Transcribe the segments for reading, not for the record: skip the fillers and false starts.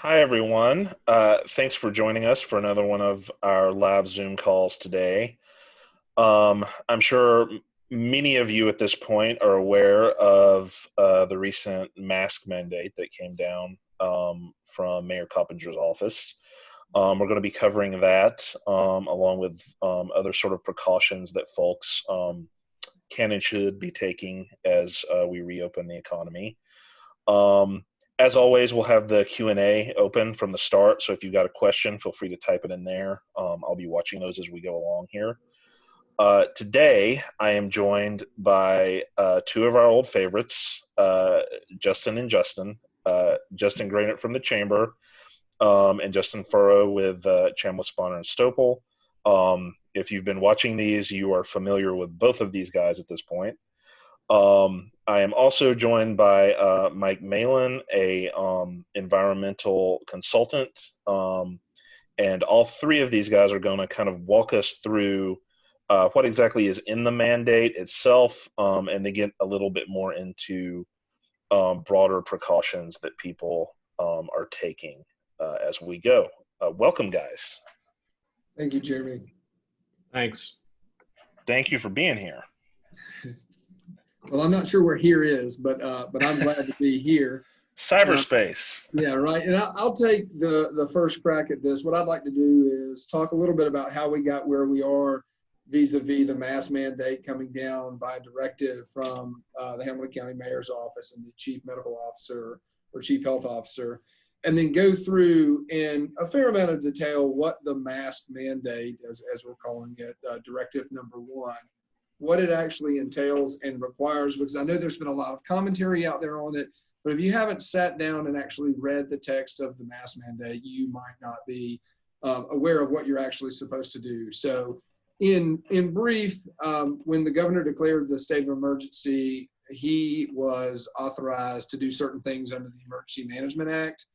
Hi, everyone. Thanks for joining us for another one of our live Zoom calls today. I'm sure many of you at this point are aware of the recent mask mandate that came down from Mayor Coppinger's office. We're going to be covering that along with other sort of precautions that folks can and should be taking as we reopen the economy. As always, we'll have the Q&A open from the start, so if you've got a question, feel free to type it in there. I'll be watching those as we go along here. Today, I am joined by two of our old favorites, Justin and Justin. Justin Grainert from the Chamber, and Justin Furrow with Chambliss, Bahner Stophel. If you've been watching these, you are familiar with both of these guys at this point. I am also joined by Mike Mallen, a environmental consultant, and all three of these guys are going to kind of walk us through what exactly is in the mandate itself, and they get a little bit more into broader precautions that people are taking as we go. Welcome, guys. Thank you, Jeremy. Thanks. Thank you for being here. Well, I'm not sure where here is, but I'm glad to be here. Cyberspace. Yeah, right. And I'll take the first crack at this. What I'd like to do is talk a little bit about how we got where we are vis-a-vis the mask mandate coming down by directive from the Hamilton County Mayor's office and the Chief Medical Officer or Chief Health Officer, and then go through in a fair amount of detail what the mask mandate, as we're calling it, directive number 1, what it actually entails and requires, because I know there's been a lot of commentary out there on it, but if you haven't sat down and actually read the text of the mask mandate, you might not be aware of what you're actually supposed to do. So in brief, when the governor declared the state of emergency, he was authorized to do certain things under the Emergency Management Act.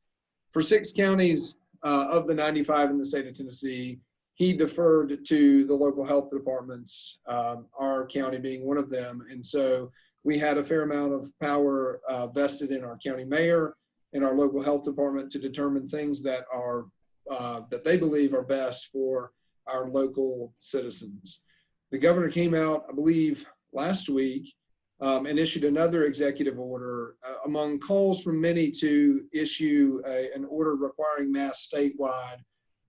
For 6 counties of the 95 in the state of Tennessee, he deferred to the local health departments, our county being one of them. And so we had a fair amount of power vested in our county mayor and our local health department to determine things that are that they believe are best for our local citizens. The governor came out, I believe, last week and issued another executive order among calls from many to issue an order requiring masks statewide.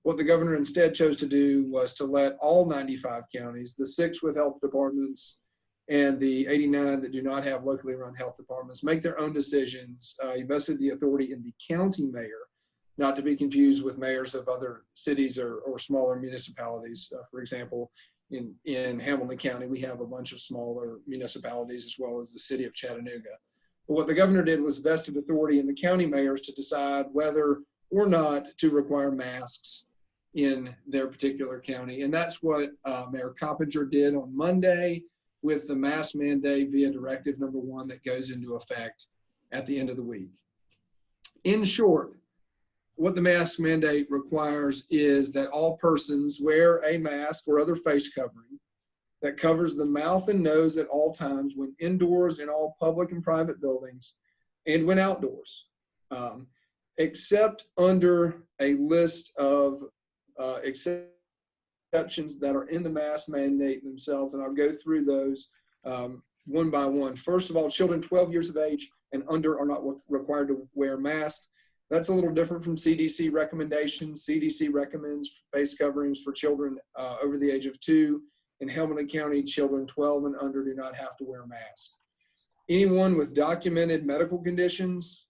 What the governor instead chose to do was to let all 95 counties, the 6 with health departments and the 89 that do not have locally run health departments, make their own decisions. He vested the authority in the county mayor, not to be confused with mayors of other cities or smaller municipalities. For example, in Hamilton County, we have a bunch of smaller municipalities as well as the city of Chattanooga. But what the governor did was vested authority in the county mayors to decide whether or not to require masks in their particular county. And that's what Mayor Coppinger did on Monday with the mask mandate via directive number 1 that goes into effect at the end of the week. In short, what the mask mandate requires is that all persons wear a mask or other face covering that covers the mouth and nose at all times when indoors in all public and private buildings and when outdoors, except under a list of exceptions that are in the mask mandate themselves, and I'll go through those one by one. First of all, children 12 years of age and under are not required to wear masks. That's a little different from CDC recommendations. CDC recommends face coverings for children over the age of 2. In Hamilton County, children 12 and under do not have to wear masks. Anyone with documented medical conditions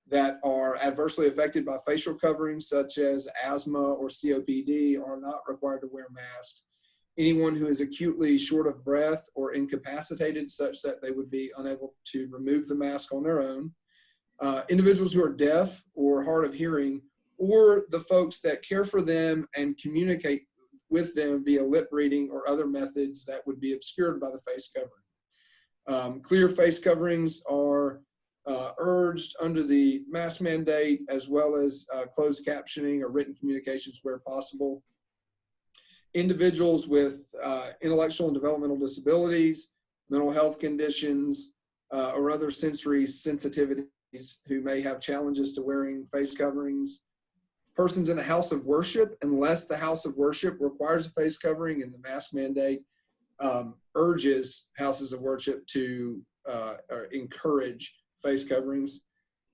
that are adversely affected by facial coverings, such as asthma or COPD, are not required to wear masks. Anyone who is acutely short of breath or incapacitated, such that they would be unable to remove the mask on their own. Individuals who are deaf or hard of hearing, or the folks that care for them and communicate with them via lip reading or other methods that would be obscured by the face covering. Clear face coverings are urged under the mask mandate, as well as closed captioning or written communications where possible. Individuals with intellectual and developmental disabilities, mental health conditions, or other sensory sensitivities who may have challenges to wearing face coverings, persons in a house of worship, unless the house of worship requires a face covering, and the mask mandate urges houses of worship to encourage face coverings.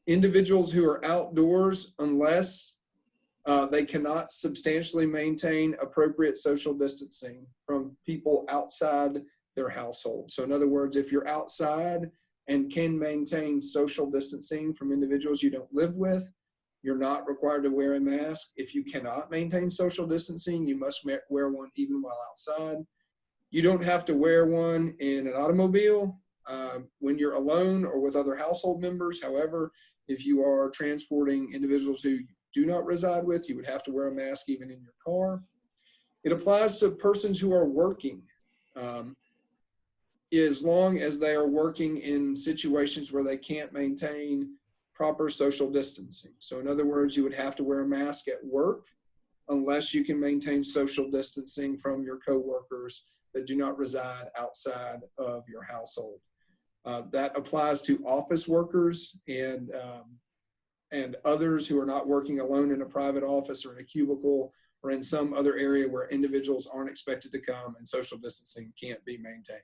Individuals who are outdoors, unless they cannot substantially maintain appropriate social distancing from people outside their household. So in other words, if you're outside and can maintain social distancing from individuals you don't live with, you're not required to wear a mask. If you cannot maintain social distancing, you must wear one even while outside. You don't have to wear one in an automobile when you're alone or with other household members. However, if you are transporting individuals who do not reside with, you would have to wear a mask even in your car. It applies to persons who are working, as long as they are working in situations where they can't maintain proper social distancing. So in other words, you would have to wear a mask at work unless you can maintain social distancing from your coworkers that do not reside outside of your household. That applies to office workers and others who are not working alone in a private office or in a cubicle or in some other area where individuals aren't expected to come and social distancing can't be maintained.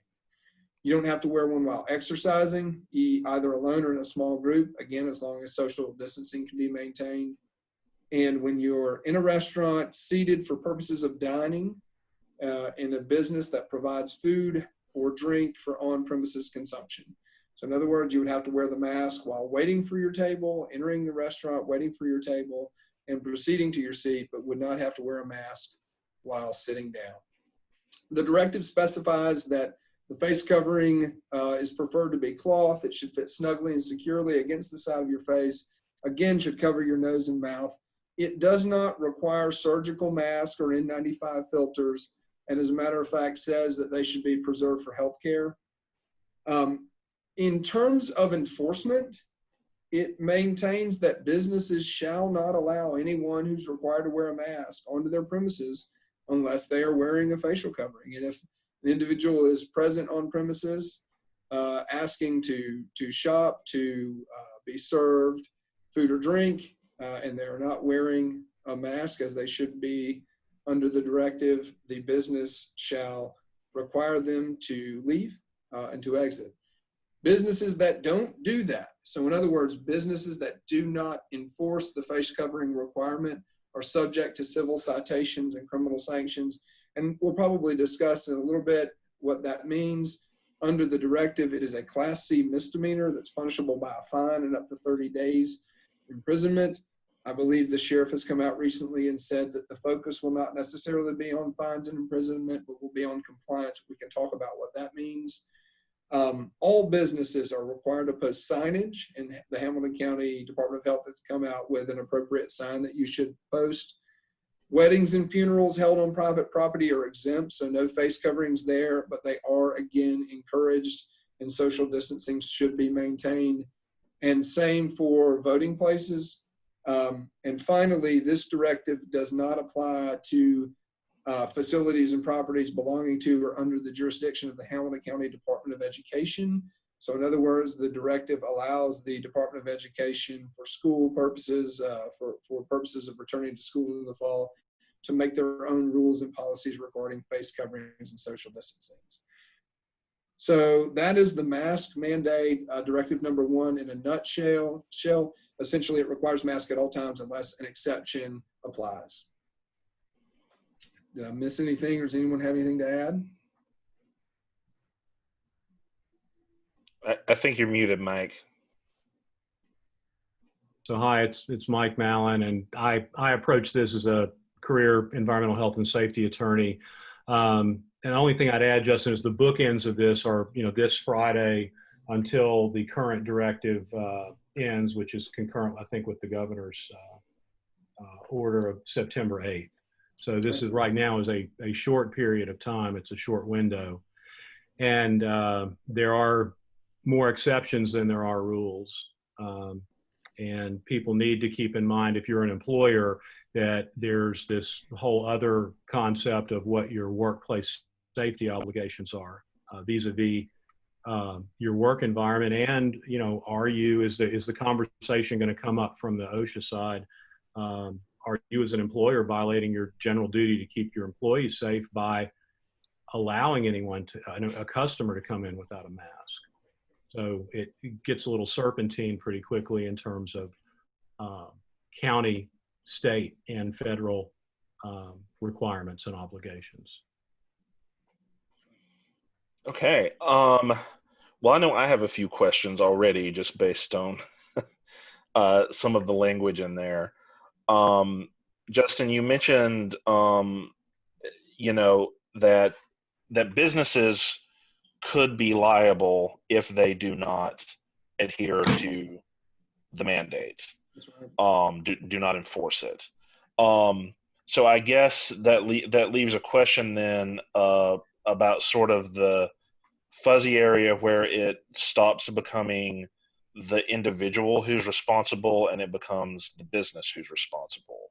You don't have to wear one while exercising, either alone or in a small group, again, as long as social distancing can be maintained. And when you're in a restaurant seated for purposes of dining in a business that provides food or drink for on-premises consumption. So in other words, you would have to wear the mask while waiting for your table, entering the restaurant, waiting for your table, and proceeding to your seat, but would not have to wear a mask while sitting down. The directive specifies that the face covering is preferred to be cloth. It should fit snugly and securely against the side of your face. Again, should cover your nose and mouth. It does not require surgical masks or N95 filters, and as a matter of fact says that they should be preserved for healthcare. In terms of enforcement, it maintains that businesses shall not allow anyone who's required to wear a mask onto their premises unless they are wearing a facial covering. And if an individual is present on premises asking to shop, to be served food or drink, and they're not wearing a mask as they should be under the directive, the business shall require them to leave and to exit. Businesses that don't do that, so in other words, businesses that do not enforce the face covering requirement are subject to civil citations and criminal sanctions. And we'll probably discuss in a little bit what that means. Under the directive, it is a Class C misdemeanor that's punishable by a fine and up to 30 days imprisonment. I believe the sheriff has come out recently and said that the focus will not necessarily be on fines and imprisonment, but will be on compliance. We can talk about what that means. All businesses are required to post signage, and the Hamilton County Department of Health has come out with an appropriate sign that you should post. Weddings and funerals held on private property are exempt, so no face coverings there, but they are again encouraged, and social distancing should be maintained. And same for voting places. And finally, this directive does not apply to facilities and properties belonging to or under the jurisdiction of the Hamilton County Department of Education. So in other words, the directive allows the Department of Education for school purposes, for purposes of returning to school in the fall, to make their own rules and policies regarding face coverings and social distancing. So that is the mask mandate, directive number 1 in a nutshell. Essentially, it requires mask at all times unless an exception applies. Did I miss anything, or does anyone have anything to add? I think you're muted, Mike. So hi, it's Mike Mallen, and I approach this as a career environmental health and safety attorney. And the only thing I'd add, Justin, is the bookends of this are, this Friday until the current directive ends, which is concurrent, I think, with the governor's order of September 8th. So this is right now is a short period of time. It's a short window. And there are more exceptions than there are rules. And people need to keep in mind, if you're an employer, that there's this whole other concept of what your workplace safety obligations are vis-a-vis your work environment, and is the conversation going to come up from the OSHA side? Are you as an employer violating your general duty to keep your employees safe by allowing a customer to come in without a mask? So it gets a little serpentine pretty quickly in terms of county, state, and federal requirements and obligations. Okay. Well, I know I have a few questions already just based on some of the language in there. Justin, you mentioned, that businesses could be liable if they do not adhere to the mandate. That's right. Do not enforce it. So I guess that leaves a question then about sort of the fuzzy area where it stops becoming the individual who's responsible and it becomes the business who's responsible.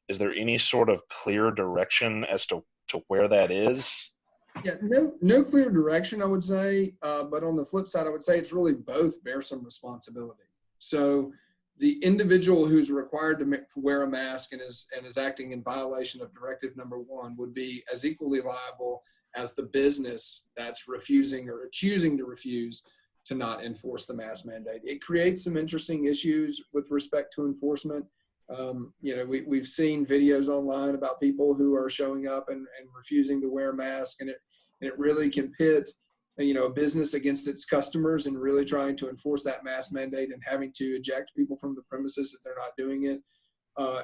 Is there any sort of clear direction as to where that is? Yeah, no clear direction, I would say. But on the flip side, I would say it's really both bear some responsibility. So the individual who's required to wear a mask and is acting in violation of directive number 1 would be as equally liable as the business that's refusing or choosing to refuse to not enforce the mask mandate. It creates some interesting issues with respect to enforcement. We've seen videos online about people who are showing up and refusing to wear a mask, and it really can pit a business against its customers and really trying to enforce that mask mandate and having to eject people from the premises if they're not doing it.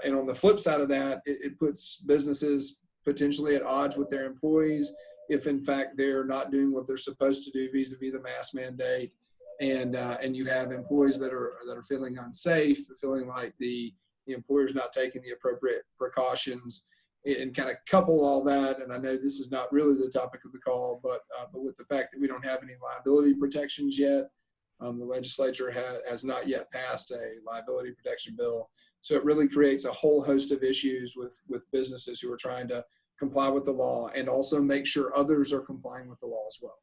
And on the flip side of that, it puts businesses potentially at odds with their employees if in fact they're not doing what they're supposed to do vis-a-vis the mask mandate, and you have employees that are feeling unsafe, feeling like the employer's not taking the appropriate precautions, and kind of couple all that. And I know this is not really the topic of the call, but with the fact that we don't have any liability protections yet, the legislature has not yet passed a liability protection bill. So it really creates a whole host of issues with businesses who are trying to comply with the law and also make sure others are complying with the law as well.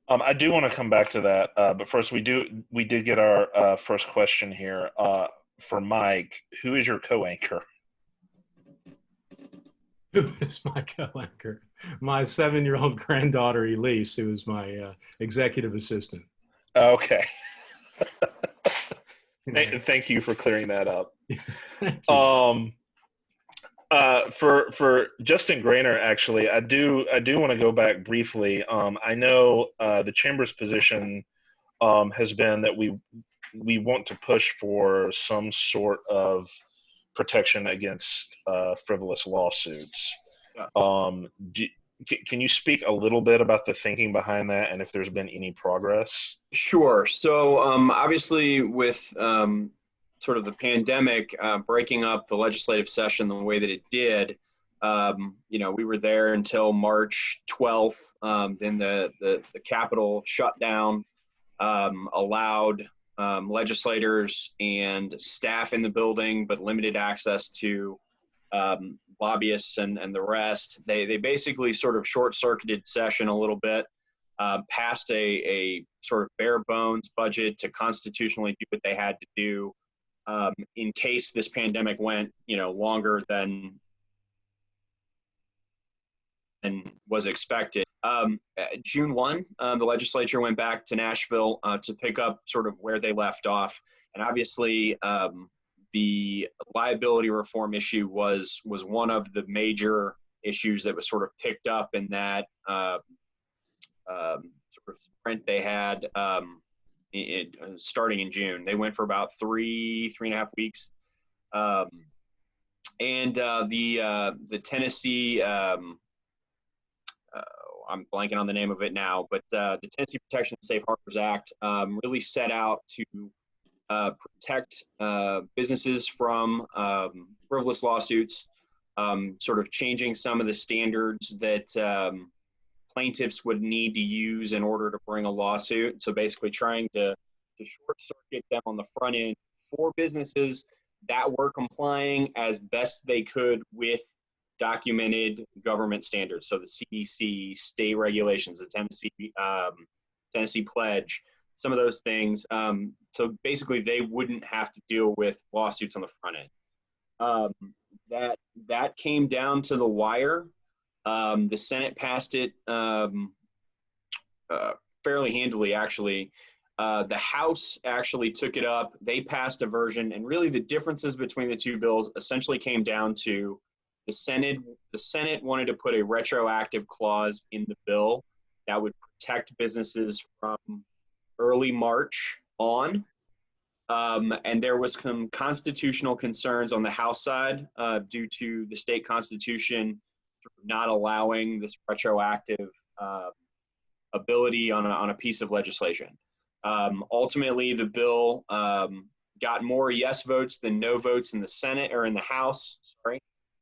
I do want to come back to that, but first we did get our first question here for Mike. Who is your co-anchor? Who is my co-anchor? My 7-year-old granddaughter, Elise, who is my executive assistant. Okay. Thank you for clearing that up. Thank you. For Justin Grainer, actually, I do want to go back briefly. I know the Chamber's position has been that we want to push for some sort of protection against frivolous lawsuits. Yeah. Can you speak a little bit about the thinking behind that and if there's been any progress? Sure. So obviously with sort of the pandemic breaking up the legislative session the way that it did, we were there until March 12th. Then the Capitol shut down, allowed legislators and staff in the building, but limited access to lobbyists and the rest. They basically sort of short-circuited session a little bit, passed a sort of bare bones budget to constitutionally do what they had to do in case this pandemic went, longer than was expected. June 1, the legislature went back to Nashville to pick up sort of where they left off. And obviously, the liability reform issue was one of the major issues that was sort of picked up in that sort of sprint they had starting in June. They went for about three and a half weeks. And the Tennessee, I'm blanking on the name of it now, but the Tennessee Protection and Safe Harbors Act really set out to protect businesses from frivolous lawsuits, sort of changing some of the standards that plaintiffs would need to use in order to bring a lawsuit. So basically trying to short circuit them on the front end for businesses that were complying as best they could with documented government standards. So the CDC, state regulations, the Tennessee Pledge, some of those things. So basically, they wouldn't have to deal with lawsuits on the front end. That came down to the wire. The Senate passed it fairly handily, actually. The House actually took it up. They passed a version, and really the differences between the two bills essentially came down to the Senate wanted to put a retroactive clause in the bill that would protect businesses from early March on. And there was some constitutional concerns on the House side due to the state constitution not allowing this retroactive ability on a piece of legislation. Ultimately, the bill got more yes votes than no votes in the Senate or in the House,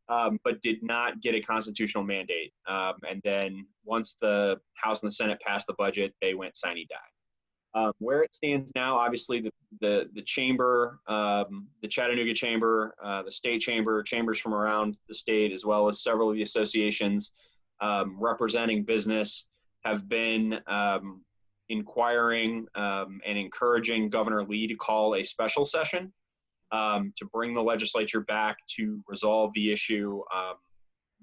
but did not get a constitutional mandate. And then once the House and the Senate passed the budget, they went sine-die. Where it stands now, obviously, the chamber, the Chattanooga chamber, the state chamber, chambers from around the state, as well as several of the associations representing business, have been inquiring and encouraging Governor Lee to call a special session to bring the legislature back to resolve the issue,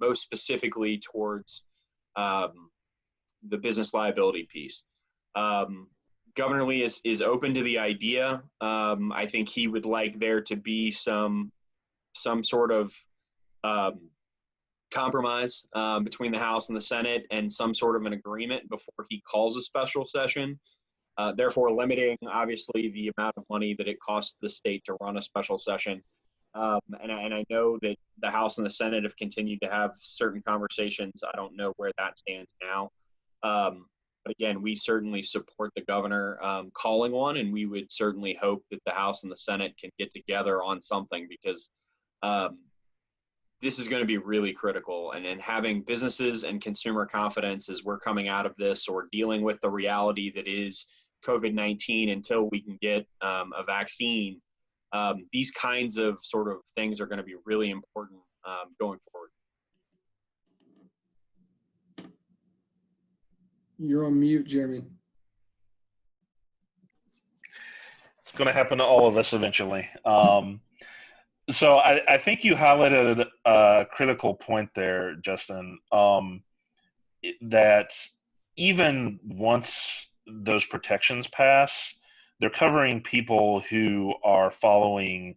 most specifically towards the business liability piece. Governor Lee is open to the idea. I think he would like there to be some sort of compromise between the House and the Senate and some sort of an agreement before he calls a special session, therefore limiting, obviously, the amount of money that it costs the state to run a special session. And I know that the House and the Senate have continued to have certain conversations. I don't know where that stands now. But again, we certainly support the governor calling one, and we would certainly hope that the House and the Senate can get together on something, because this is going to be really critical. And having businesses and consumer confidence as we're coming out of this or dealing with the reality that is COVID-19 until we can get a vaccine, these kinds of sort of things are going to be really important going forward. You're on mute, Jeremy. It's going to happen to all of us eventually. So I think you highlighted a critical point there, Justin, that even once those protections pass, they're covering people who are following,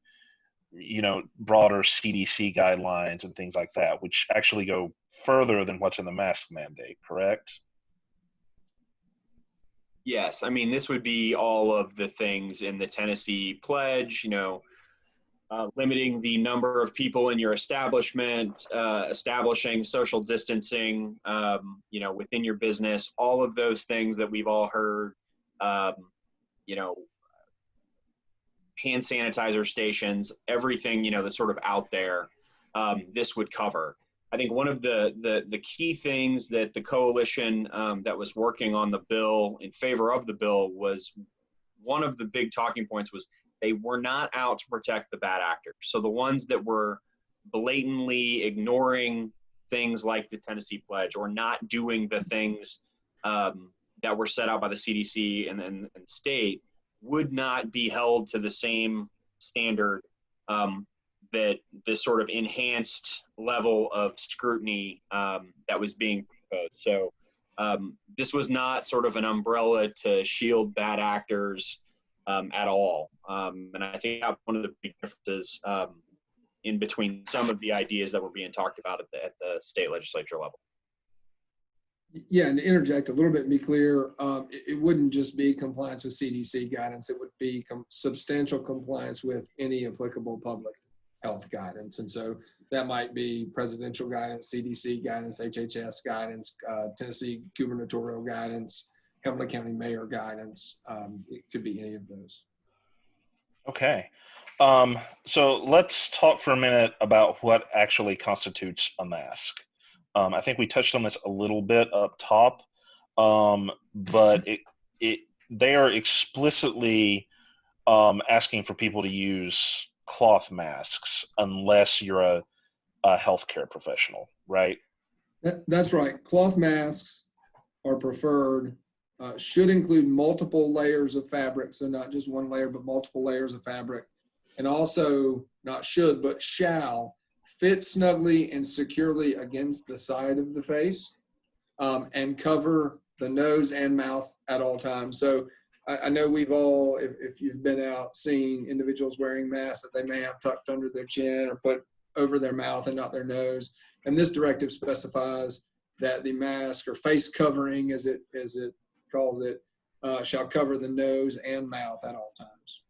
broader CDC guidelines and things like that, which actually go further than what's in the mask mandate, correct? Yes, I mean, this would be all of the things in the Tennessee Pledge, limiting the number of people in your establishment, establishing social distancing, within your business, all of those things that we've all heard, hand sanitizer stations, everything, that's sort of out there, this would cover. I think one of the key things that the coalition that was working on the bill in favor of the bill was, one of the big talking points was they were not out to protect the bad actors. So the ones that were blatantly ignoring things like the Tennessee Pledge or not doing the things that were set out by the CDC and state would not be held to the same standard that this sort of enhanced level of scrutiny that was being proposed. So this was not sort of an umbrella to shield bad actors at all. And I think that's one of the big differences in between some of the ideas that were being talked about at the state legislature level. Yeah, and to interject a little bit and be clear, it wouldn't just be compliance with CDC guidance. It would be substantial compliance with any applicable public health guidance. And so that might be presidential guidance, CDC guidance, HHS guidance, Tennessee gubernatorial guidance, Cumberland County mayor guidance. It could be any of those. Okay. So let's talk for a minute about what actually constitutes a mask. I think we touched on this a little bit up top, but they are explicitly asking for people to use cloth masks unless you're a healthcare professional, right? That's right. Cloth masks are preferred, should include multiple layers of fabric. So not just one layer, but multiple layers of fabric. And also not should, but shall fit snugly and securely against the side of the face, and cover the nose and mouth at all times. So I know we've all, if you've been out, seen individuals wearing masks that they may have tucked under their chin or put over their mouth and not their nose. And this directive specifies that the mask or face covering, as it calls it, shall cover the nose and mouth at all times.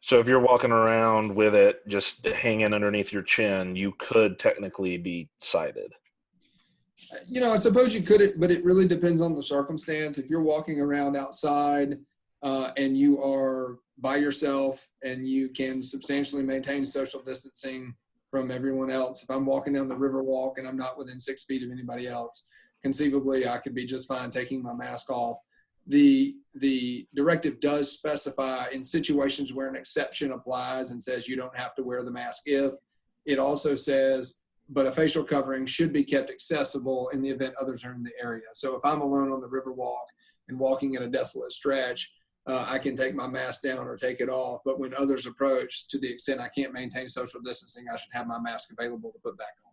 So if you're walking around with it just hanging underneath your chin, you could technically be cited. I suppose you could, but it really depends on the circumstance. If you're walking around outside and you are by yourself and you can substantially maintain social distancing from everyone else, if I'm walking down the river walk and I'm not within 6 feet of anybody else, conceivably I could be just fine taking my mask off. The directive does specify in situations where an exception applies and says you don't have to wear the mask if. It also says, but a facial covering should be kept accessible in the event others are in the area. So if I'm alone on the river walk and walking in a desolate stretch, I can take my mask down or take it off. But when others approach, to the extent I can't maintain social distancing, I should have my mask available to put back on.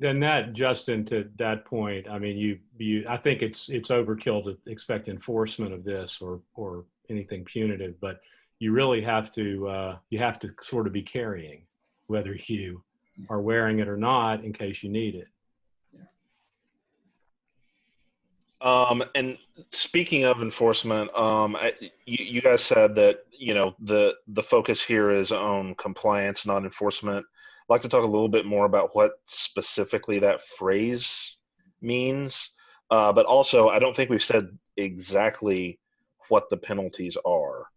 Then that, Justin, to that point, I mean, I think it's overkill to expect enforcement of this or anything punitive, but you really have to sort of be carrying, whether you are wearing it or not, in case you need it. And speaking of enforcement, you guys said that, the focus here is on compliance, not enforcement. I'd like to talk a little bit more about what specifically that phrase means. But also, I don't think we've said exactly what the penalties are.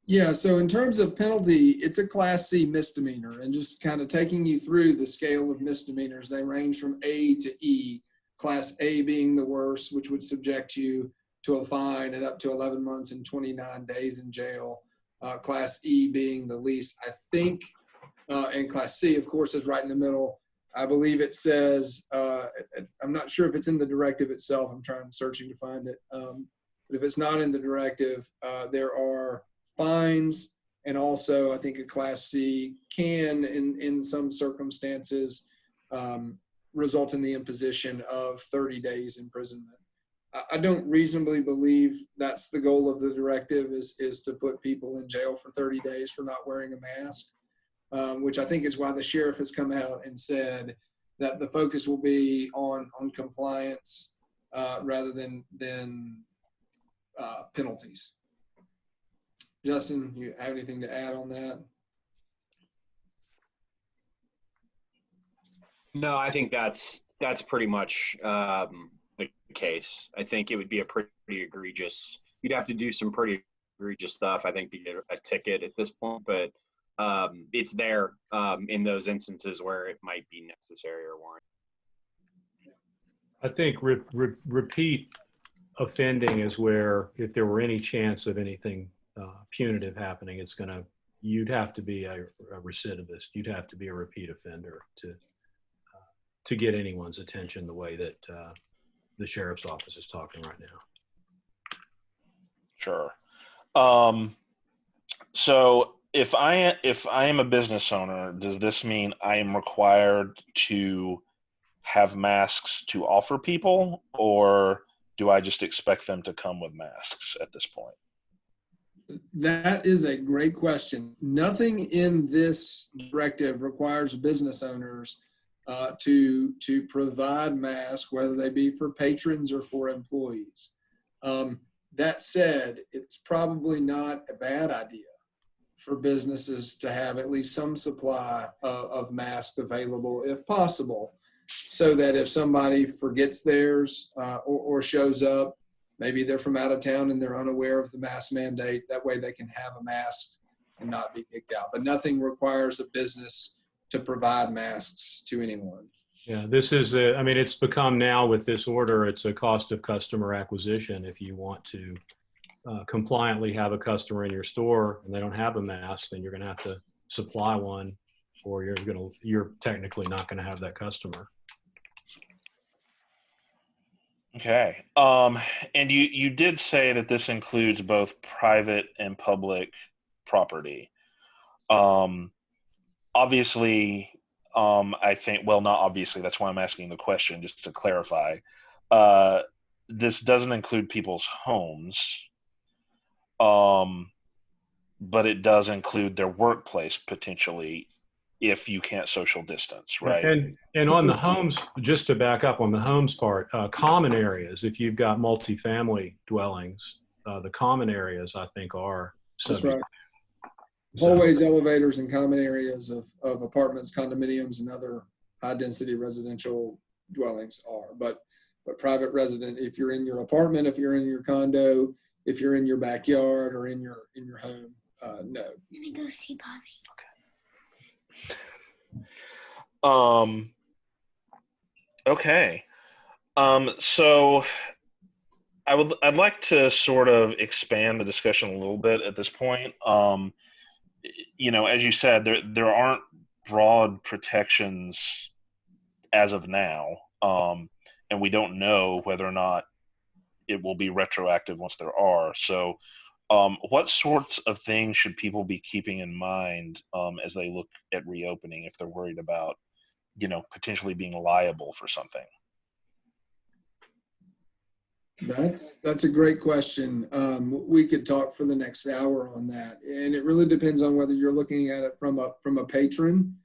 Yeah, so in terms of penalty, it's a Class C misdemeanor, and just kind of taking you through the scale of misdemeanors, they range from A to E, Class A being the worst, which would subject you to a fine and up to 11 months and 29 days in jail. Class E being the least, I think, and Class C, of course, is right in the middle. I believe it says, I'm not sure if it's in the directive itself, I'm searching to find it. But if it's not in the directive, there are fines, and also I think a Class C can, in some circumstances, result in the imposition of 30 days imprisonment. I don't reasonably believe that's the goal of the directive, is to put people in jail for 30 days for not wearing a mask, which I think is why the sheriff has come out and said that the focus will be on compliance rather than penalties. Justin, you have anything to add on that? No, I think that's pretty much the case. I think it would be a pretty egregious. You'd have to do some pretty egregious stuff, I think, to get a ticket at this point. But it's there in those instances where it might be necessary or warranted. I think repeat offending is where, if there were any chance of anything punitive happening, you'd have to be a recidivist. You'd have to be a repeat offender to get anyone's attention the way that the sheriff's office is talking right now. Sure. So if I am a business owner, does this mean I am required to have masks to offer people, or do I just expect them to come with masks at this point? That is a great question. Nothing in this directive requires business owners to provide masks, whether they be for patrons or for employees. That said, it's probably not a bad idea for businesses to have at least some supply of masks available, if possible, so that if somebody forgets theirs or shows up, maybe they're from out of town and they're unaware of the mask mandate, that way they can have a mask and not be kicked out. But nothing requires a business to provide masks to anyone. Yeah, this is it's become now, with this order, it's a cost of customer acquisition. If you want to compliantly have a customer in your store and they don't have a mask, then you're going to have to supply one for, you're technically not going to have that customer. Okay. And you did say that this includes both private and public property. Obviously, I think, well, not obviously, that's why I'm asking the question, just to clarify. This doesn't include people's homes, but it does include their workplace potentially if you can't social distance, right? And on the homes, just to back up on the homes part, common areas, if you've got multifamily dwellings, the common areas I think are That's subject. right. Hallways, elevators, and common areas of apartments, condominiums, and other high-density residential dwellings are. But private resident, if you're in your apartment, if you're in your condo, if you're in your backyard or in your home, no. Let me go see Bobby. Okay. So I'd like to sort of expand the discussion a little bit at this point. As you said, there aren't broad protections as of now, and we don't know whether or not it will be retroactive once there are. So, what sorts of things should people be keeping in mind as they look at reopening if they're worried about, potentially being liable for something? That's a great question. We could talk for the next hour on that, and it really depends on whether you're looking at it from a patron.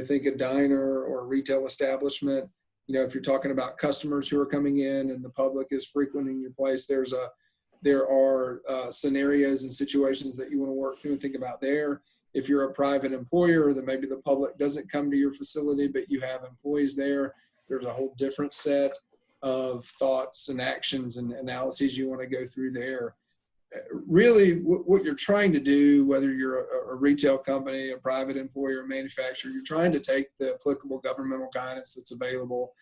Think a diner or a retail establishment. If you're talking about customers who are coming in and the public is frequenting your place, there are scenarios and situations that you want to work through and think about there. If you're a private employer, then maybe the public doesn't come to your facility, but you have employees there. There's a whole different set of thoughts and actions and analyses you want to go through there. Really, what you're trying to do, whether you're a retail company, a private employer, a manufacturer, you're trying to take the applicable governmental guidance that's available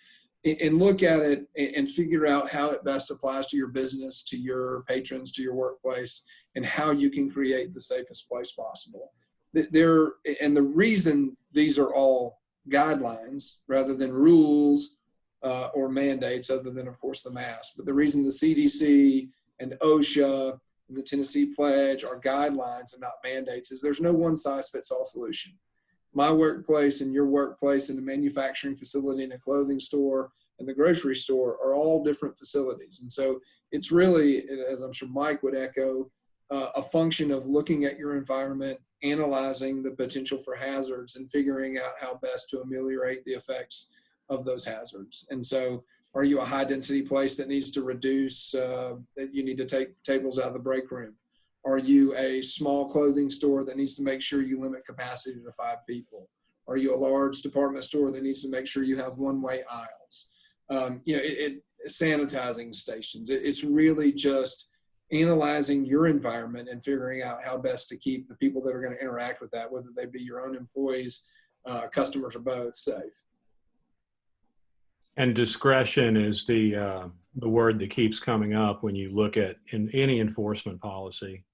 and look at it and figure out how it best applies to your business, to your patrons, to your workplace, and how you can create the safest place possible. And the reason these are all guidelines rather than rules or mandates, other than, of course, the mask. But the reason the CDC and OSHA and the Tennessee Pledge are guidelines and not mandates is there's no one-size-fits-all solution. My workplace and your workplace and the manufacturing facility and the clothing store and the grocery store are all different facilities. And so it's really, as I'm sure Mike would echo, a function of looking at your environment, analyzing the potential for hazards, and figuring out how best to ameliorate the effects of those hazards. And so, are you a high density place that needs to reduce, that you need to take tables out of the break room? Are you a small clothing store that needs to make sure you limit capacity to 5 people? Are you a large department store that needs to make sure you have one-way aisles? Sanitizing stations. It's really just analyzing your environment and figuring out how best to keep the people that are going to interact with that, whether they be your own employees, customers, or both, safe. And discretion is the word that keeps coming up when you look at in any enforcement policy,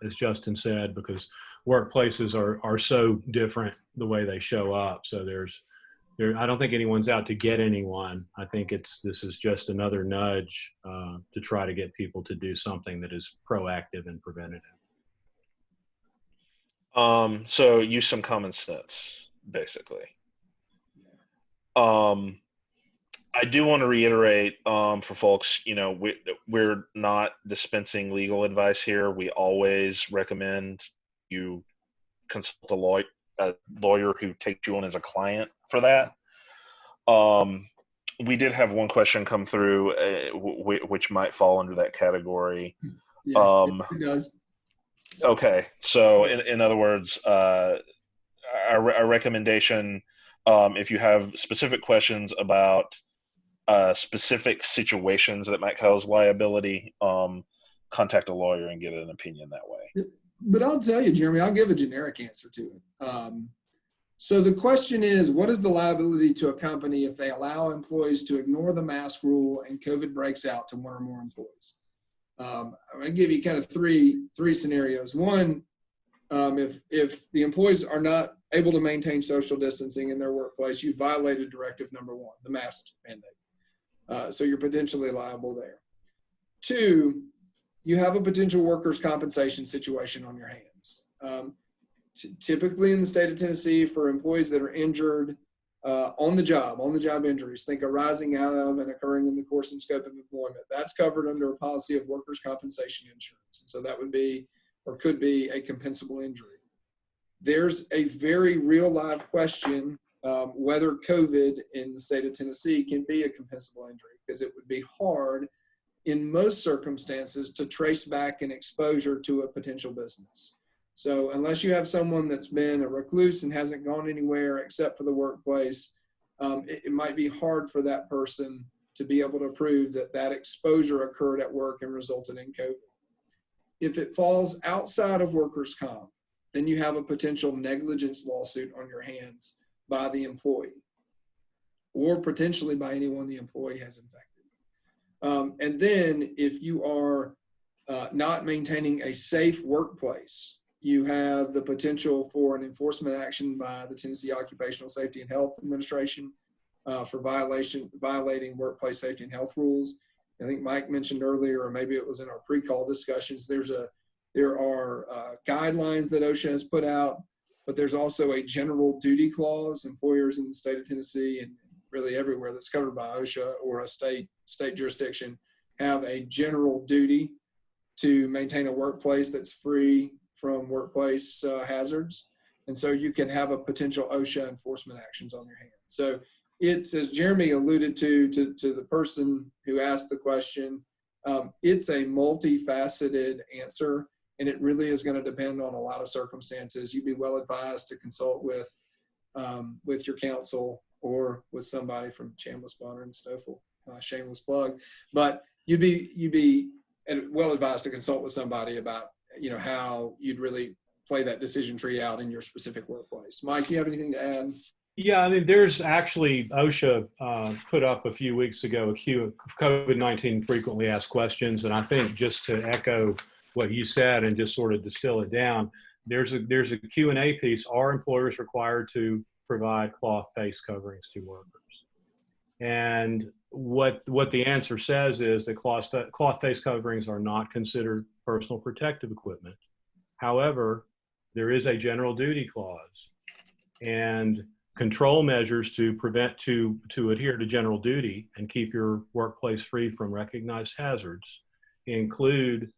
as Justin said, because workplaces are so different the way they show up. So I don't think anyone's out to get anyone. I think this is just another nudge to try to get people to do something that is proactive and preventative. So use some common sense, basically. I do want to reiterate for folks, we're not dispensing legal advice here. We always recommend you consult a lawyer who takes you on as a client for that. We did have one question come through, which might fall under that category. Yeah, it does. Okay, so in other words, our recommendation, if you have specific questions about specific situations that might cause liability, contact a lawyer and get an opinion that way. But I'll tell you, Jeremy, I'll give a generic answer to it. So the question is, what is the liability to a company if they allow employees to ignore the mask rule and COVID breaks out to one or more employees? I'm going to give you kind of three scenarios. One, If the employees are not able to maintain social distancing in their workplace, you violated directive number 1, the mask mandate. So you're potentially liable there. 2, you have a potential workers' compensation situation on your hands. Typically in the state of Tennessee, for employees that are injured on the job injuries, think arising out of and occurring in the course and scope of employment, that's covered under a policy of workers' compensation insurance. And so that would be, or could be, a compensable injury. There's a very real live question whether COVID in the state of Tennessee can be a compensable injury, because it would be hard in most circumstances to trace back an exposure to a potential business. So unless you have someone that's been a recluse and hasn't gone anywhere except for the workplace, it might be hard for that person to be able to prove that that exposure occurred at work and resulted in COVID. If it falls outside of workers' comp, then you have a potential negligence lawsuit on your hands by the employee, or potentially by anyone the employee has infected. And then if you are not maintaining a safe workplace, you have the potential for an enforcement action by the Tennessee Occupational Safety and Health Administration for violating workplace safety and health rules. I think Mike mentioned earlier, or maybe it was in our pre-call discussions, there are guidelines that OSHA has put out, but there's also a general duty clause. Employers in the state of Tennessee and really everywhere that's covered by OSHA or a state jurisdiction have a general duty to maintain a workplace that's free from workplace hazards. And so you can have a potential OSHA enforcement actions on your hands. So it's, as Jeremy alluded to the person who asked the question, it's a multifaceted answer, and it really is going to depend on a lot of circumstances. You'd be well advised to consult with your counsel or with somebody from Chambliss, Bahner, and Stophel. Shameless plug, but you'd be well advised to consult with somebody about how you'd really play that decision tree out in your specific workplace. Mike, do you have anything to add? Yeah, I mean, there's actually, OSHA put up a few weeks ago a queue of COVID-19 frequently asked questions. And I think, just to echo what you said and just sort of distill it down, there's a Q&A piece. Are employers required to provide cloth face coverings to workers? And what the answer says is that cloth face coverings are not considered personal protective equipment. However, there is a general duty clause, and control measures to adhere to general duty and keep your workplace free from recognized hazards include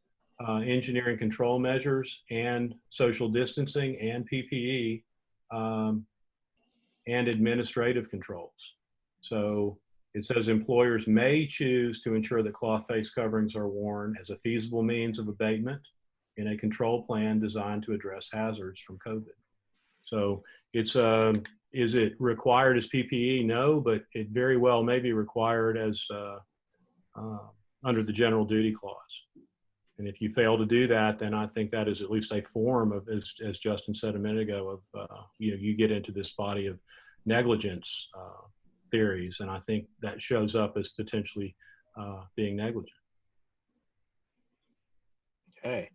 engineering control measures and social distancing and PPE and administrative controls. So it says employers may choose to ensure that cloth face coverings are worn as a feasible means of abatement in a control plan designed to address hazards from COVID. So it's is it required as PPE? No, but it very well may be required as under the general duty clause. And if you fail to do that, then I think that is at least a form of, as Justin said a minute ago, of you get into this body of negligence theories, and I think that shows up as potentially being negligent. Okay.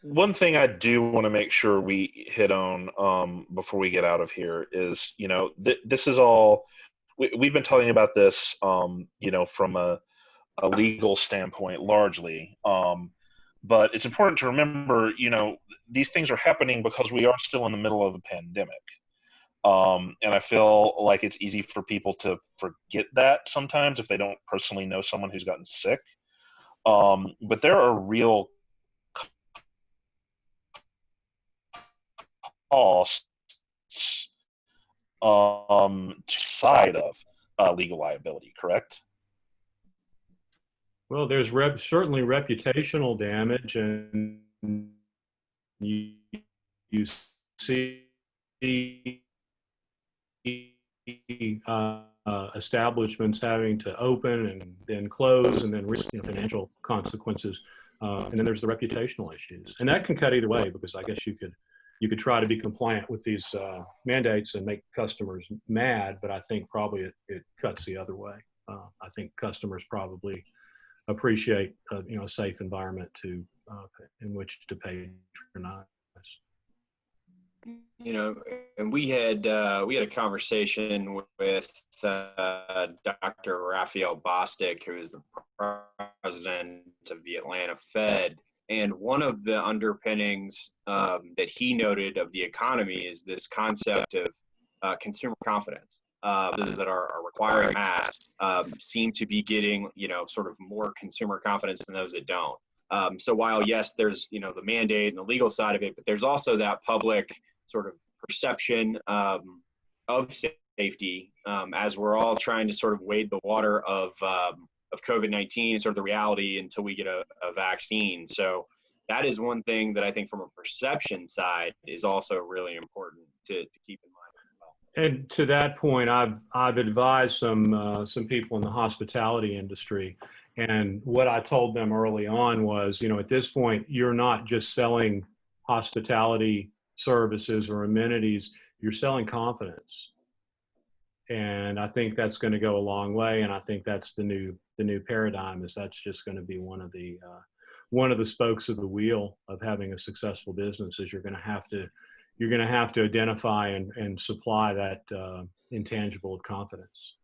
One thing I do want to make sure we hit on before we get out of here is, this is all, we've been talking about this, from a legal standpoint largely. But it's important to remember, these things are happening because we are still in the middle of a pandemic. And I feel like it's easy for people to forget that sometimes if they don't personally know someone who's gotten sick. But there are real costs side of legal liability, correct? Well, there's certainly reputational damage, and you see establishments having to open and then close, and then financial consequences, and then there's the reputational issues, and that can cut either way, because I guess you could try to be compliant with these mandates and make customers mad, but I think probably it cuts the other way. I think customers probably appreciate a safe environment in which to patronize. and we had a conversation with Dr. Raphael Bostic, who is the president of the Atlanta Fed. And one of the underpinnings that he noted of the economy is this concept of consumer confidence. Those that are requiring masks seem to be getting, sort of more consumer confidence than those that don't. So while, yes, there's, the mandate and the legal side of it, but there's also that public sort of perception of safety as we're all trying to sort of wade the water of COVID-19, sort of the reality until we get a vaccine. So that is one thing that I think from a perception side is also really important to keep in mind as well. And to that point, I've advised some people in the hospitality industry. And what I told them early on was, at this point, you're not just selling hospitality services or amenities, you're selling confidence. And I think that's going to go a long way. And I think that's the new paradigm, is that's just going to be one of the spokes of the wheel of having a successful business. Is you're going to have to identify and supply that intangible of confidence.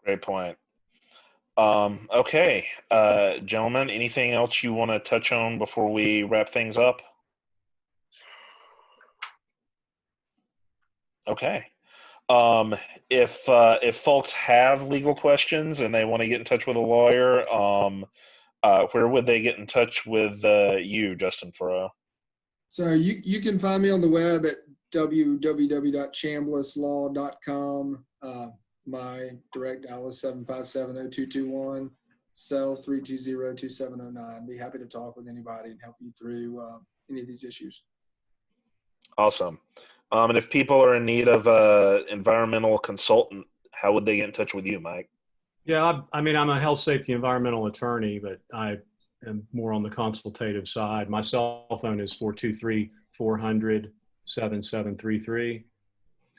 Great point. Okay, gentlemen, anything else you want to touch on before we wrap things up? Okay. If folks have legal questions and they want to get in touch with a lawyer, where would they get in touch with you, Justin Furrow? So you can find me on the web at www.chamblisslaw.com. My direct dial is 757-0221, cell 320-2709. Be happy to talk with anybody and help you through any of these issues. Awesome. And if people are in need of an environmental consultant, how would they get in touch with you, Mike? Yeah, I mean, I'm a health, safety, environmental attorney, but I am more on the consultative side. My cell phone is 423-400-7733.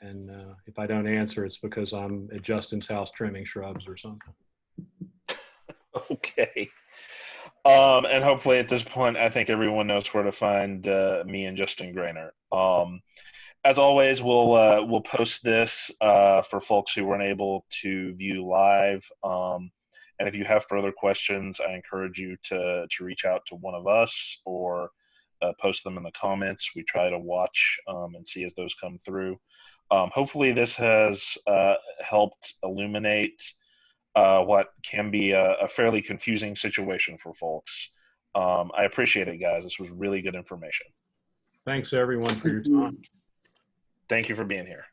And if I don't answer, it's because I'm at Justin's house trimming shrubs or something. Okay. And hopefully at this point, I think everyone knows where to find me and Justin Grainer. As always, we'll post this for folks who weren't able to view live. And if you have further questions, I encourage you to reach out to one of us or post them in the comments. We try to watch and see as those come through. Hopefully this has helped illuminate what can be a fairly confusing situation for folks. I appreciate it, guys. This was really good information. Thanks, everyone, for your time. Thank you for being here.